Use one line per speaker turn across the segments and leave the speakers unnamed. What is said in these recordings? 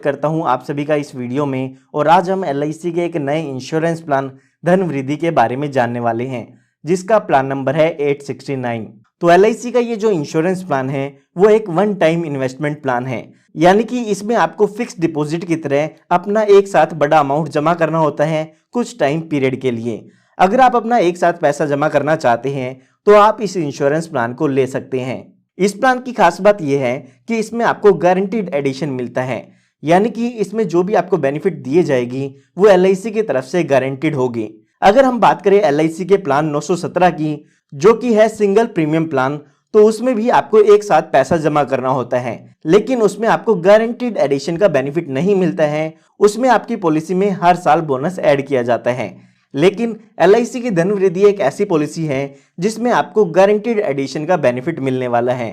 करता हूं आप सभी का इस वीडियो में। और आज हम LIC के एक नए इंश्योरेंस प्लान धन वृद्धि के बारे में जानने वाले हैं, जिसका प्लान नंबर है 869। तो LIC का ये जो इंश्योरेंस प्लान है वो एक वन टाइम इन्वेस्टमेंट प्लान है, यानी कि इसमें आपको फिक्स डिपॉजिट की तरह अपना एक साथ बड़ा अमाउंट जमा करना होता है कुछ टाइम पीरियड के लिए। अगर आप अपना एक साथ पैसा जमा करना चाहते हैं तो आप इस इंश्योरेंस प्लान को ले सकते हैं। इस प्लान की खास बात यह है कि इसमें आपको गारंटीड एडिशन मिलता है, यानी कि इसमें जो भी आपको बेनिफिट दिए जाएगी वो LIC की तरफ से गारंटीड होगी। अगर हम बात करें LIC के प्लान 917 की, जो कि है सिंगल प्रीमियम प्लान, तो उसमें भी आपको एक साथ पैसा जमा करना होता है, लेकिन उसमें आपको गारंटीड एडिशन का बेनिफिट नहीं मिलता है। उसमें आपकी पॉलिसी में हर साल बोनस ऐड किया जाता है। लेकिन LIC की धन वृद्धि एक ऐसी पॉलिसी है जिसमें आपको गारंटीड एडिशन का बेनिफिट मिलने वाला है।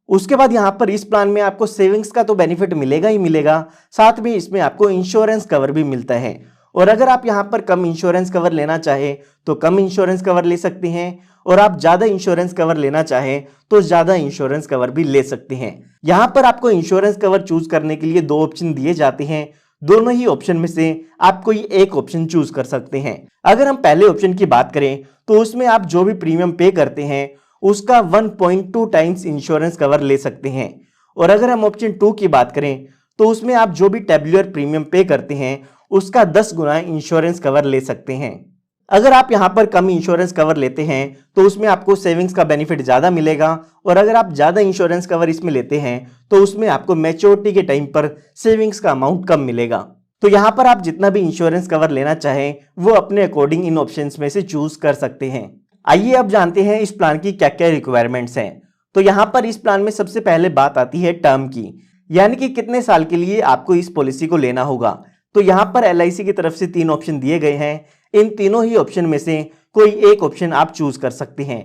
उसके बाद यहाँ पर इस प्लान में आपको सेविंग्स का तो बेनिफिट मिलेगा ही मिलेगा, साथ में इसमें आपको इंश्योरेंस कवर भी मिलता है। और अगर आप यहाँ पर कम इंश्योरेंस कवर लेना चाहे तो कम इंश्योरेंस कवर ले सकते हैं, और आप ज्यादा इंश्योरेंस कवर लेना चाहें तो ज्यादा इंश्योरेंस कवर भी ले सकते हैं। यहाँ पर आपको इंश्योरेंस कवर चूज करने के लिए दो ऑप्शन दिए जाते हैं। दोनों ही ऑप्शन में से आप कोई एक ऑप्शन चूज कर सकते हैं। अगर हम पहले ऑप्शन की बात करें तो उसमें आप जो भी प्रीमियम पे करते हैं उसका 1.2 टाइम्स इंश्योरेंस कवर ले सकते हैं। और अगर हम ऑप्शन 2 की बात करें तो उसमें आप जो भी टेबुलर प्रीमियम पे करते हैं उसका 10 गुना इंश्योरेंस कवर ले सकते हैं। अगर आप यहाँ पर कम इंश्योरेंस कवर लेते हैं तो उसमें आपको सेविंग्स का बेनिफिट ज़्यादा मिलेगा, और अगर आप ज़्यादा इंश्योरेंस कवर इसमें लेते हैं तो उसमें आपको मैच्योरिटी के टाइम पर सेविंग्स का अमाउंट कम मिलेगा। तो यहाँ पर आप जितना भी इंश्योरेंस कवर लेना चाहें वो अपने अकॉर्डिंग इन ऑप्शंस में से चूज कर सकते हैं। आइए अब जानते हैं इस प्लान की क्या क्या रिक्वायरमेंट्स हैं। तो यहाँ पर इस प्लान में सबसे पहले बात आती है टर्म की, यानी कि कितने साल के लिए आपको इस पॉलिसी को लेना होगा। तो यहाँ पर LIC की तरफ से 3 ऑप्शन दिए गए हैं। इन तीनों ही ऑप्शन में से कोई एक ऑप्शन आप चूज कर सकते हैं।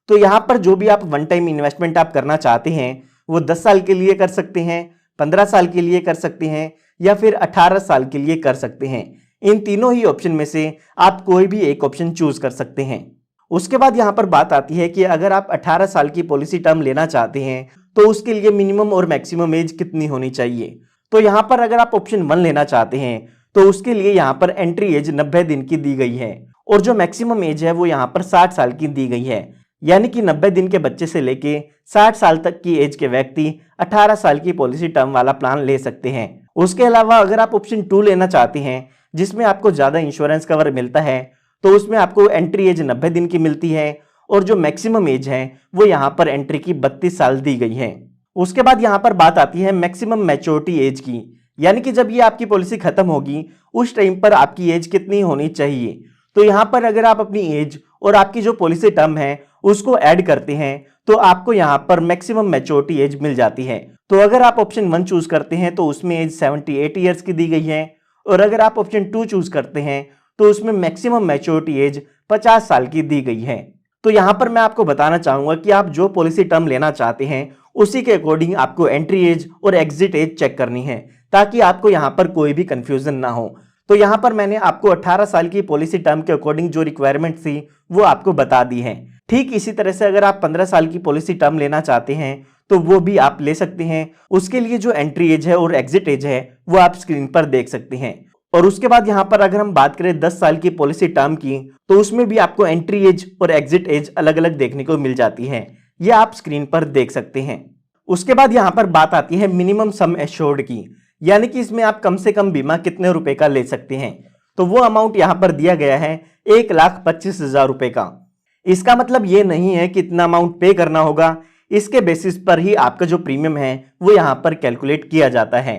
तो यहाँ पर जो भी आप वन टाइम इन्वेस्टमेंट आप करना चाहते हैं वो 10 साल के लिए कर सकते हैं, 15 साल के लिए कर सकते हैं, या फिर 18 साल के लिए कर सकते हैं। इन तीनों ही ऑप्शन में से आप कोई भी एक ऑप्शन चूज कर सकते हैं। उसके बाद यहाँ पर बात आती है कि अगर आप 18 साल की पॉलिसी टर्म लेना चाहते हैं तो उसके लिए मिनिमम और मैक्सिमम एज कितनी होनी चाहिए। तो यहाँ पर अगर आप ऑप्शन 1 लेना चाहते हैं तो उसके लिए यहाँ पर एंट्री एज 90 दिन की दी गई है, और जो मैक्सिमम एज है वो यहाँ पर 60 साल की दी गई है, यानी कि 90 दिन के बच्चे से लेके 60 साल तक की एज के व्यक्ति 18 साल की पॉलिसी टर्म वाला प्लान ले सकते हैं। उसके अलावा अगर आप ऑप्शन 2 लेना चाहते हैं जिसमें आपको ज्यादा इंश्योरेंस कवर मिलता है तो उसमें आपको एंट्री एज 90 दिन की मिलती है, और जो मैक्सिमम एज है वो यहाँ पर एंट्री की 32 साल दी गई है। उसके बाद यहाँ पर बात आती है मैक्सिमम मैच्योरिटी एज की, यानी कि जब ये आपकी पॉलिसी खत्म होगी उस टाइम पर आपकी एज कितनी होनी चाहिए। तो यहाँ पर अगर आप अपनी एज और आपकी जो पॉलिसी टर्म है उसको ऐड करते हैं तो आपको यहाँ पर मैक्सिमम मैच्योरिटी एज मिल जाती है। तो अगर आप ऑप्शन 1 चूज करते हैं तो उसमें एज 78 ईयर्स की दी गई है, और अगर आप ऑप्शन 2 चूज करते हैं तो उसमें मैक्सिमम मैच्योरिटी एज 50 साल की दी गई है। तो यहाँ पर मैं आपको बताना चाहूंगा कि आप जो पॉलिसी टर्म लेना चाहते हैं उसी के अकॉर्डिंग आपको एंट्री एज और एग्जिट एज चेक करनी है, ताकि आपको यहाँ पर कोई भी कंफ्यूजन ना हो। तो यहाँ पर मैंने आपको 18 साल की पॉलिसी टर्म के अकॉर्डिंग जो रिक्वायरमेंट थी वो आपको बता दी है। ठीक इसी तरह से अगर आप 15 साल की पॉलिसी टर्म लेना चाहते हैं तो वो भी आप ले सकते हैं। उसके लिए जो एंट्री एज है और एग्जिट एज है वो आप स्क्रीन पर देख सकते हैं। और उसके बाद यहाँ पर अगर हम बात करें 10 साल की पॉलिसी टर्म की तो उसमें भी आपको एंट्री एज और एग्जिट एज अलग अलग देखने को मिल जाती है, ये आप स्क्रीन पर देख सकते हैं। उसके बाद यहाँ पर बात आती है मिनिमम सम एश्योर्ड की, यानी कि इसमें आप कम से कम बीमा कितने रुपए का ले सकते हैं। तो वो अमाउंट यहाँ पर दिया गया है 1,25,000 रुपए का। इसका मतलब ये नहीं है कि इतना अमाउंट पे करना होगा, इसके बेसिस पर ही आपका जो प्रीमियम है वो यहाँ पर कैलकुलेट किया जाता है।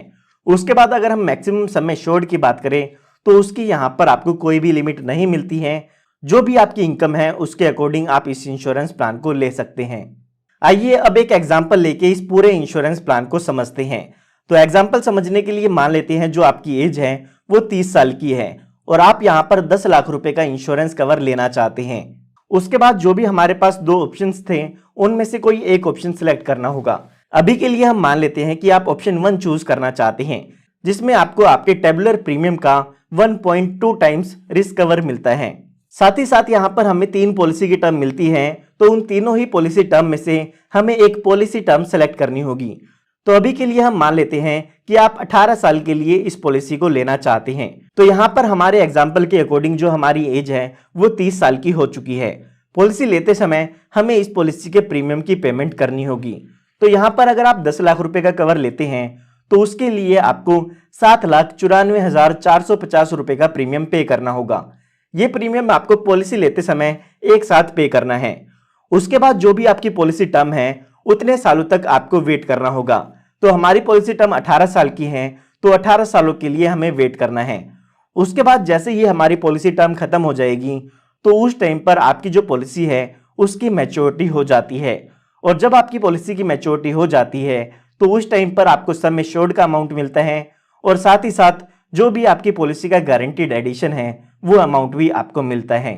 उसके बाद अगर हम मैक्सिमम सम एश्योर्ड की बात करें तो उसकी यहाँ पर आपको कोई भी लिमिट नहीं मिलती है। जो भी आपकी इनकम है उसके अकॉर्डिंग आप इस इंश्योरेंस प्लान को ले सकते हैं। आइए अब एक एग्जाम्पल लेके इस पूरे इंश्योरेंस प्लान को समझते हैं। तो एग्जाम्पल समझने के लिए मान लेते हैं जो आपकी एज है वो 30 साल की है, और आप यहाँ पर 10 लाख रुपए का इंश्योरेंस कवर लेना चाहते हैं। उसके बाद जो भी हमारे पास दो ऑप्शंस थे उनमें से कोई एक ऑप्शन सिलेक्ट करना होगा। अभी के लिए हम मान लेते हैं कि आप ऑप्शन 1 चूज करना चाहते हैं, जिसमें आपको आपके टेबुलर प्रीमियम का 1.2 टाइम्स रिस्क कवर मिलता है। साथ ही साथ यहाँ पर हमें 3 पॉलिसी की टर्म मिलती है, तो उन तीनों ही पॉलिसी टर्म में से हमें एक पॉलिसी टर्म सेलेक्ट करनी होगी। तो अभी के लिए हम मान लेते हैं कि आप 18 साल के लिए इस पॉलिसी को लेना चाहते हैं। तो यहाँ पर हमारे एग्जाम्पल के अकॉर्डिंग जो हमारी एज है वो 30 साल की हो चुकी है। पॉलिसी लेते समय हमें इस पॉलिसी के प्रीमियम की पेमेंट करनी होगी। तो यहाँ पर अगर आप 10 लाख रुपए का कवर लेते हैं तो उसके लिए आपको 7,94,450 रुपए का प्रीमियम पे करना होगा। ये प्रीमियम आपको पॉलिसी लेते समय एक साथ पे करना है। उसके बाद जो भी आपकी पॉलिसी टर्म है उतने सालों तक आपको वेट करना होगा। तो हमारी पॉलिसी टर्म 18 साल की है, तो 18 सालों के लिए हमें वेट करना है। उसके बाद जैसे ही हमारी पॉलिसी टर्म खत्म हो जाएगी तो उस टाइम पर आपकी जो पॉलिसी है उसकी मैच्योरिटी हो जाती है। और जब आपकी पॉलिसी की मैच्योरिटी हो जाती है तो उस टाइम पर आपको सम एश्योर्ड का अमाउंट मिलता है और साथ ही साथ जो भी आपकी पॉलिसी का गारंटीड एडिशन है वो अमाउंट भी आपको मिलता है।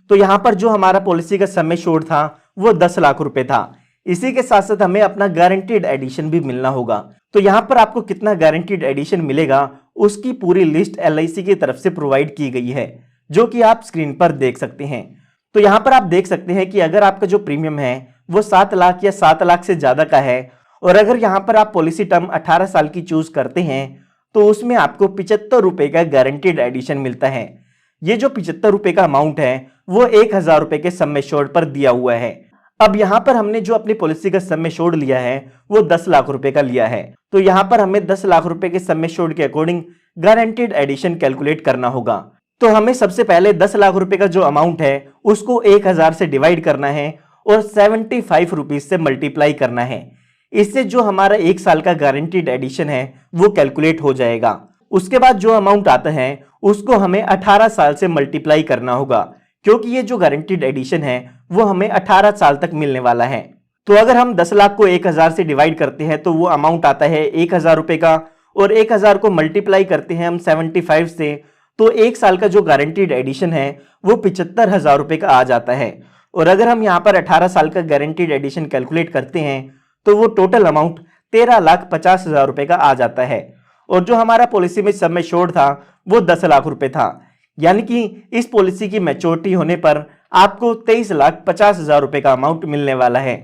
तो यहाँ पर जो हमारा पॉलिसी का सम एश्योर्ड था वो 10 लाख रुपए था। इसी के साथ साथ हमें अपना गारंटीड एडिशन भी मिलना होगा। तो यहाँ पर आपको कितना गारंटीड एडिशन मिलेगा उसकी पूरी लिस्ट LIC की तरफ से प्रोवाइड की गई है, जो कि आप स्क्रीन पर देख सकते हैं। तो यहाँ पर आप देख सकते हैं कि अगर आपका जो प्रीमियम है वो 7 लाख या 7 लाख से ज्यादा का है और अगर यहाँ पर आप पॉलिसी टर्म 18 साल की चूज करते हैं तो उसमें आपको 75 रुपए का गारंटीड एडिशन मिलता है। ये जो 75 रुपए का अमाउंट है वो 1,000 रुपए के सम एश्योर्ड पर दिया हुआ है। अब यहाँ पर हमने जो अपनी पॉलिसी का सम एश्योर्ड लिया है वो 10 लाख रुपए का लिया है। तो यहाँ पर हमें 10 लाख रुपए के सम एश्योर्ड के अकॉर्डिंग गारंटीड एडिशन कैलकुलेट करना होगा। तो हमें सबसे पहले 10 लाख रुपए का जो अमाउंट है उसको 1,000 से डिवाइड करना है और 75 रुपीज से मल्टीप्लाई करना है। इससे जो हमारा 1 साल का गारंटीड एडिशन है वो कैलकुलेट हो जाएगा। उसके बाद जो अमाउंट आता है उसको हमें 18 साल से मल्टीप्लाई करना होगा, क्योंकि ये जो गारंटीड एडिशन है वो हमें 18 साल तक मिलने वाला है। तो अगर हम 10 लाख को 1,000 से डिवाइड करते हैं तो वो अमाउंट आता है 1,000 रुपए का और 1,000 को मल्टीप्लाई करते हैं हम 75 से, तो 1 साल का जो गारंटीड एडिशन है वो 75,000 रुपए का आ जाता है। और अगर हम यहाँ पर 18 साल का गारंटीड एडिशन कैलकुलेट करते हैं तो वो टोटल अमाउंट 13,50,000 रुपए का आ जाता है। और जो हमारा पॉलिसी में सम एश्योर्ड था वो 10 लाख रुपए था, यानी कि इस पॉलिसी की मैच्योरिटी होने पर आपको 23,50,000 रुपए का अमाउंट मिलने वाला है।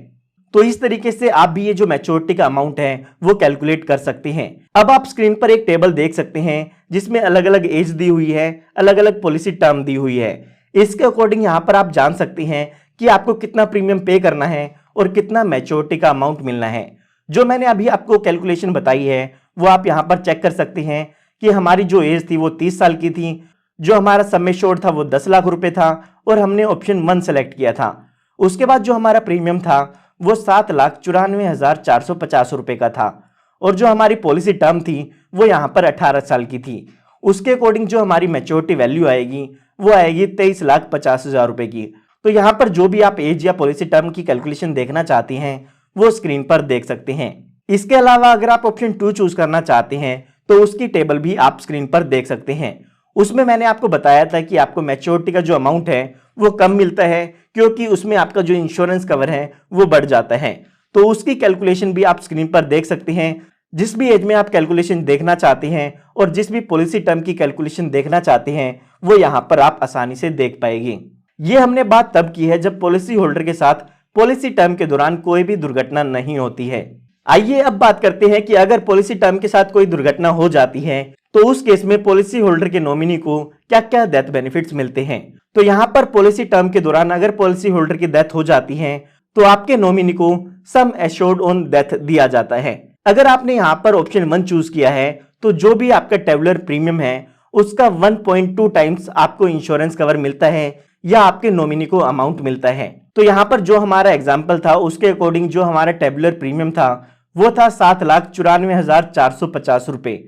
तो इस तरीके से आप भी ये जो मैच्योरिटी का अमाउंट है वो कैलकुलेट कर सकते हैं। अब आप स्क्रीन पर एक टेबल देख सकते हैं जिसमें अलग अलग एज दी हुई है, अलग अलग पॉलिसी टर्म दी हुई है। इसके अकॉर्डिंग यहाँ पर आप जान सकते हैं कि आपको कितना प्रीमियम पे करना है और कितना मैच्योरिटी का अमाउंट मिलना है। जो मैंने अभी आपको कैलकुलेशन बताई है वो आप यहाँ पर चेक कर सकते हैं कि हमारी जो एज थी वो 30 साल की थी, जो हमारा सम एश्योर्ड था वो 10 लाख रुपए था और हमने ऑप्शन 1 सेलेक्ट किया था। उसके बाद जो हमारा प्रीमियम था वो 7,94,450 रुपए का था और जो हमारी पॉलिसी टर्म थी वो यहाँ पर 18 साल की थी। उसके अकॉर्डिंग जो हमारी मैच्योरिटी वैल्यू आएगी वो आएगी 23,50,000 रुपए की। तो यहाँ पर जो भी आप एज या पॉलिसी टर्म की कैलकुलेशन देखना चाहते हैं वो स्क्रीन पर देख सकते हैं। इसके अलावा अगर आप ऑप्शन 2 चूज करना चाहते हैं तो उसकी टेबल भी आप स्क्रीन पर देख सकते हैं। उसमें मैंने आपको बताया था कि आपको मैच्योरिटी का जो अमाउंट है वो कम मिलता है, क्योंकि उसमें आपका जो इंश्योरेंस कवर है वो बढ़ जाता है। तो उसकी कैलकुलेशन भी आप स्क्रीन पर देख सकते हैं। जिस भी एज में आप कैलकुलेशन देखना चाहते हैं और जिस भी पॉलिसी टर्म की कैलकुलेशन देखना चाहते हैं वो यहाँ पर आप आसानी से देख पाएंगे। ये हमने बात तब की है जब पॉलिसी होल्डर के साथ पॉलिसी टर्म के दौरान कोई भी दुर्घटना नहीं होती है। आइए अब बात करते हैं कि अगर पॉलिसी टर्म के साथ कोई दुर्घटना हो जाती है तो उस केस में पॉलिसी होल्डर के नॉमिनी को क्या क्या डेथ बेनिफिट्स मिलते हैं। तो यहाँ पर पॉलिसी टर्म के दौरान अगर पॉलिसी होल्डर की डेथ हो जाती है तो आपके नॉमिनी को सम एश्योर्ड ऑन डेथ दिया जाता है। अगर आपने यहाँ पर ऑप्शन 1 चूज किया है तो जो भी आपका टेबुलर प्रीमियम है उसका 1.2 टाइम्स आपको इंश्योरेंस कवर मिलता है या आपके नॉमिनी को अमाउंट मिलता है। तो यहाँ पर जो हमारा एग्जाम्पल था उसके अकॉर्डिंग जो हमारा टेबुलर प्रीमियम था वो था 7,94,450 रुपए।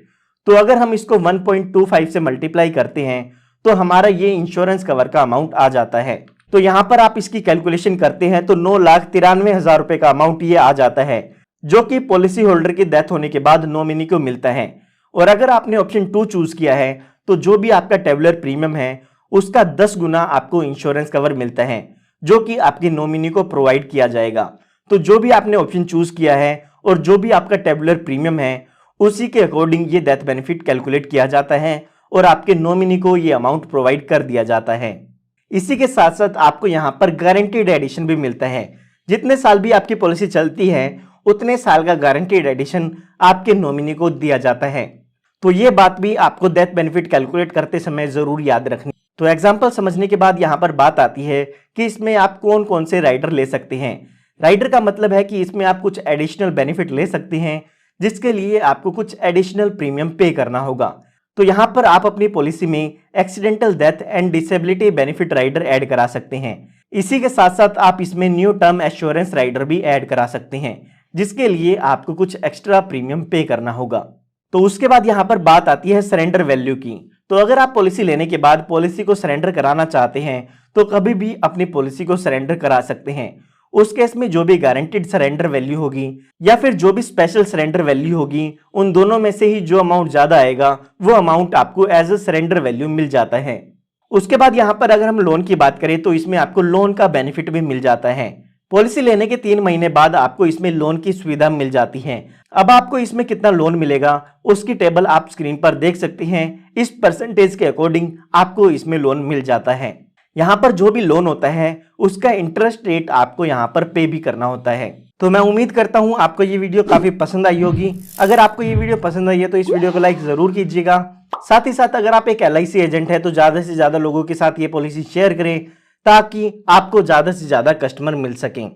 तो अगर हम इसको 1.25 से मल्टीप्लाई करते हैं तो हमारा ये इंश्योरेंस कवर का अमाउंट आ जाता है। तो यहाँ पर आप इसकी कैलकुलेशन करते हैं तो 9,93,000 रुपए का अमाउंट ये आ जाता है, जो कि पॉलिसी होल्डर की डेथ होने के बाद नॉमिनी को मिलता है। और अगर आपने ऑप्शन 2 चूज किया है तो जो भी आपका टेबुलर प्रीमियम है उसका 10 गुना आपको इंश्योरेंस कवर मिलता है, जो कि आपकी नॉमिनी को प्रोवाइड किया जाएगा। तो जो भी आपने ऑप्शन चूज किया है और जो भी आपका टेबुलर प्रीमियम है उसी के अकॉर्डिंग ये डेथ बेनिफिट कैलकुलेट किया जाता है और आपके नॉमिनी को ये अमाउंट प्रोवाइड कर दिया जाता है। इसी के साथ साथ आपको यहाँ पर गारंटीड एडिशन भी मिलता है। जितने साल भी आपकी पॉलिसी चलती है उतने साल का गारंटीड एडिशन आपके नॉमिनी को दिया जाता है। तो ये बात भी आपको डेथ बेनिफिट कैलकुलेट करते समय जरूर याद रखनी। तो एग्जाम्पल समझने के बाद यहाँ पर बात आती है कि इसमें आप कौन कौन से राइडर ले सकते हैं। राइडर का मतलब है कि इसमें आप कुछ एडिशनल बेनिफिट ले सकते हैं जिसके लिए आपको कुछ एडिशनल प्रीमियम पे करना होगा। तो यहाँ पर आप अपनी पॉलिसी में accidental death and disability benefit rider add करा सकते हैं। इसी के साथ साथ आप इसमें न्यू टर्म एश्योरेंस राइडर भी ऐड करा सकते हैं जिसके लिए आपको कुछ एक्स्ट्रा प्रीमियम पे करना होगा। तो उसके बाद यहाँ पर बात आती है सरेंडर वैल्यू की। तो अगर आप पॉलिसी लेने के बाद पॉलिसी को सरेंडर कराना चाहते हैं तो कभी भी अपनी पॉलिसी को सरेंडर करा सकते हैं। उस केस में जो भी गारंटीड सरेंडर वैल्यू होगी या फिर जो भी स्पेशल सरेंडर वैल्यू होगी, उन दोनों में से ही जो अमाउंट ज्यादा आएगा वो अमाउंट आपको एज अ सरेंडर वैल्यू मिल जाता है। उसके बाद यहाँ पर अगर हम लोन की बात करें तो इसमें आपको लोन का बेनिफिट भी मिल जाता है। पॉलिसी लेने के 3 महीने बाद आपको इसमें लोन की सुविधा मिल जाती है। अब आपको इसमें कितना लोन मिलेगा उसकी टेबल आप स्क्रीन पर देख सकते हैं। इस परसेंटेज के अकॉर्डिंग आपको इसमें लोन मिल जाता है। यहाँ पर जो भी लोन होता है उसका इंटरेस्ट रेट आपको यहाँ पर पे भी करना होता है। तो मैं उम्मीद करता हूँ आपको ये वीडियो काफी पसंद आई होगी। अगर आपको ये वीडियो पसंद आई है तो इस वीडियो को लाइक जरूर कीजिएगा। साथ ही साथ अगर आप एक LIC एजेंट है तो ज्यादा से ज्यादा लोगों के साथ ये पॉलिसी शेयर करें ताकि आपको ज्यादा से ज्यादा कस्टमर मिल सकें।